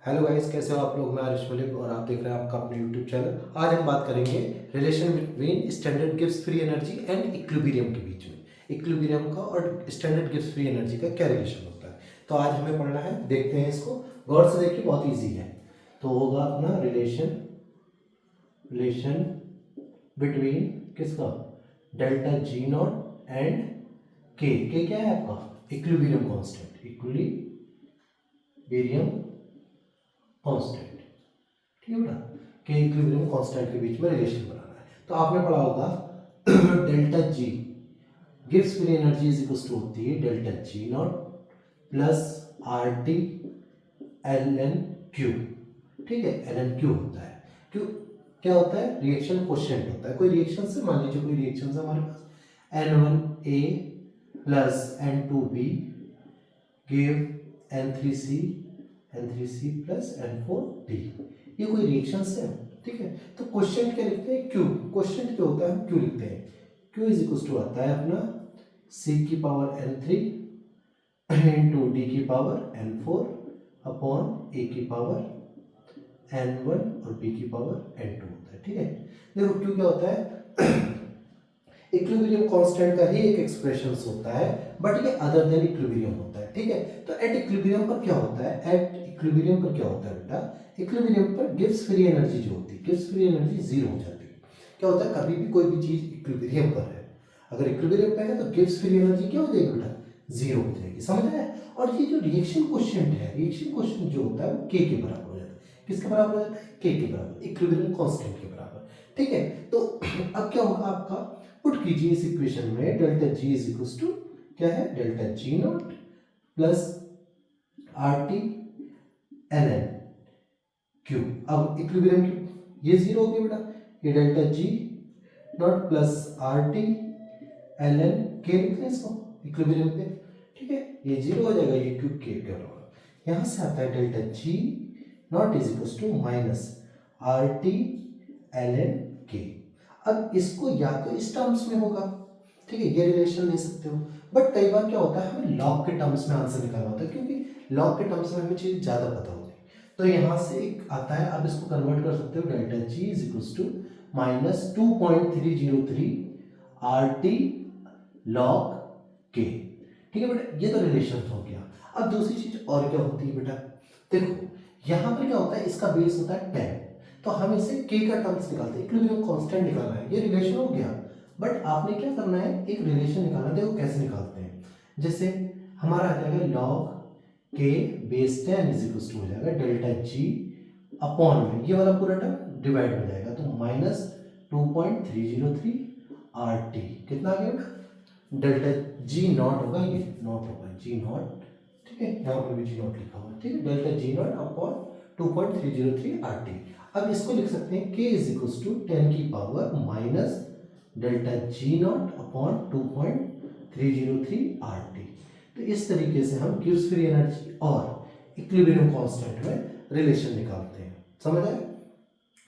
Hello guys, कैसे हो आप लोग। मैं आरिश मलिक और आप देख रहे हैं आपका अपने यूट्यूब चैनल। आज हम बात करेंगे relation between standard Gibbs free energy and equilibrium के बीच में। इक्विलिब्रियम का और स्टैंडर्ड गिब्स फ्री एनर्जी का क्या रिलेशन होता है, तो आज हमें पढ़ना है। देखते हैं इसको गौर से, देखिए बहुत ईजी है। तो होगा अपना रिलेशन बिटवीन किसका, डेल्टा जी नॉट एंड के क्या है आपका, इक्विलिब्रियम कांस्टेंट, इक्विलिब्रियम कांस्टेंट। ठीक है बेटा, के इक्विलिब्रियम कांस्टेंट के बीच में रिलेशन बनाना है। तो आपने पढ़ा होगा delta G gives free energy is equal to होती है delta G nought plus R T L N Q. ठीक है, एल एन क्यू होता है। क्यू क्या होता है, रिएक्शन कोएफिशिएंट होता है। कोई रिएक्शन से, मान लीजिए कोई रिएक्शन से हमारे पास N1A plus N2B give N3C plus N4D। ये कोई रिएक्शन है। ठीक है, तो क्वेश्चन क्या लिखते हैं, क्यू। क्वेश्चन जो होता है हम क्यू लिखते हैं। क्यू इज इक्वल टू आता है अपना C की पावर N3 इंटू D की पावर N4 अपॉन A की पावर N1 और B की पावर N2 होता है। ठीक है, देखो क्यू क्या होता है, इक्विलिब्रियम कांस्टेंट का ही एक एक्सप्रेशन होता है, बट ये अदर देन इक्विलिब्रियम होता है। ठीक है, तो एट इक्विलिब्रियम पर क्या होता है, एट इक्विलिब्रियम पर क्या होता है बेटा, इक्विलिब्रियम पर गिब्स फ्री एनर्जी जो होती है, गिब्स फ्री एनर्जी जीरो हो जाती है। क्या होता है, कभी भी कोई भी चीज इक्विलिब्रियम पर है, अगर इक्विलिब्रियम पे है तो गिब्स फ्री एनर्जी क्या हो जाएगी बेटा, जीरो हो जाएगी। समझ आया। और ये जो रिएक्शन क्वेश्चन है, रिएक्शन क्वेश्चन जो होता है वो के बराबर हो जाता है। किसके बराबर हो जाता है, के बराबर, इक्विलिब्रियम कांस्टेंट के बराबर। ठीक है, तो अब क्या होगा आपका, पुट कीजिए इस इक्वेशन में delta G is equal to क्या है, delta G nought plus R T L N Q. अब इक्विलिब्रियम की ये जीरो हो गया बेटा, ये delta G nought plus R T L N K लिखते हैं इसको इक्विलिब्रियम पे। ठीक है, ये जीरो हो जाएगा, ये क्यू के बराबर। यहां से आता है delta G nought is equal to minus R T L N K. अब इसको या तो इस टर्म्स में होगा, ठीक है, ये रिलेशन ले सकते हो, बट कई बार क्या होता है हमें लॉग के टर्म्स में आंसर निकालना होता है, क्योंकि लॉग के टर्म्स में हमें चीज ज्यादा पता होती है। तो यहां से एक आता है, अब इसको कन्वर्ट कर सकते हो, delta G is equal to minus 2.303 R T log K. ठीक है बेटा, ये तो रिलेशन हो गया। अब दूसरी चीज और क्या होती है बेटा, देखो यहां पर क्या होता है, इसका बेस होता है 10, तो हम इसे k का टर्म्स निकालते हैं, इक्विलिब्रियम कांस्टेंट निकालना है, ये रिलेशन हो गया। बट आपने क्या करना है, एक रिलेशन निकालना है। देखो कैसे निकालते हैं, जैसे हमारा आ जाएगा log k base 10 is equal to हो जाएगा डेल्टा g अपॉन में ये वाला पूरा टर्म डिवाइड हो जाएगा, तो माइनस 2.303 आर टी कितना आ गया, डेल्टा जी नॉट होगा, ये नॉट होगा जी नॉट। ठीक है, यहाँ पर भी जी नॉट लिखा हुआ है। ठीक है, delta G not upon 2.303 R T. अब इसको लिख सकते हैं k इज इक्वल टू 10 की power minus delta G not upon 2.303 R T. तो इस तरीके से हम गिब्स फ्री एनर्जी और इक्विलिब्रियम कांस्टेंट में रिलेशन निकालते हैं। समझ आए।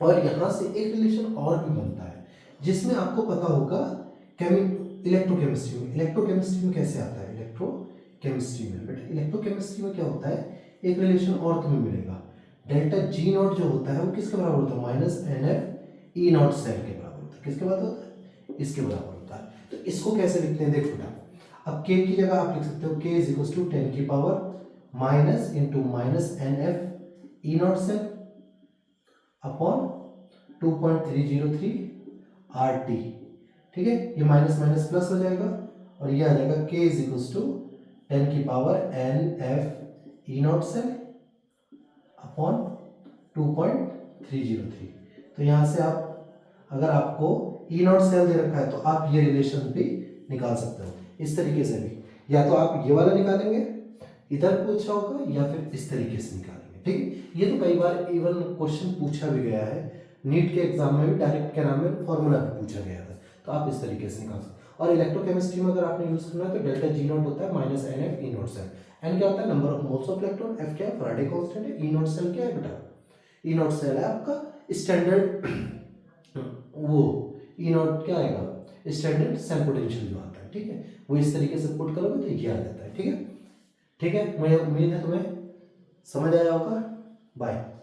और यहां से एक रिलेशन और भी बनता है, जिसमें आपको पता होगा इलेक्ट्रोकेमिस्ट्री में। इलेक्ट्रोकेमिस्ट्री में कैसे आता है, इलेक्ट्रोकेमिस्ट्री में बेटा, इलेक्ट्रोकेमिस्ट्री में क्या होता है, एक रिलेशन और तुम्हें मिलेगा, डेल्टा जी नॉट जो होता है वो किसके बराबर होता है, minus N F E nought cell के बराबर होता है। किसके बराबर होता है, इसके बराबर होता है। तो इसको कैसे लिखते हैं, देखो बेटा, अब k की जगह आप लिख सकते हो k इज इक्वल टू 10 की power minus into minus N F E nought cell upon 2.303 R T. ठीक है, ये माइनस माइनस प्लस हो जाएगा और ये आ जाएगा k इज इक्वल टू 10 की power N F E nought cell upon 2.303। तो यहां से आप, अगर आपको ई नॉट सेल दे रखा है तो आप ये रिलेशन भी निकाल सकते हो इस तरीके से भी, या तो आप ये वाला निकालेंगे, इधर पूछा होगा, या फिर इस तरीके से निकालेंगे। ठीक है, ये तो कई बार इवन क्वेश्चन पूछा भी गया है, नीट के एग्जाम में भी डायरेक्ट के नाम में फॉर्मूला भी पूछा गया था, तो आप इस तरीके से निकाल सकते हो। और इलेक्ट्रोकेमिस्ट्री में अगर आपने यूज करना है तो डेल्टा जी नॉट होता है minus N F E nought cell. N क्या होता है, number of moles of electron, F क्या है, फैराडे कांस्टेंट है, ई नॉट सेल क्या है बेटा, ई नॉट सेल है आपका स्टैंडर्ड वो ई नॉट क्या आएगा, स्टैंडर्ड सेल पोटेंशियल जो आता है। ठीक है, वो इस तरीके से पुट करोगे तो ये आ जाता है। ठीक है, ठीक है, मुझे उम्मीद है तुम्हें समझ आया होगा। बाय।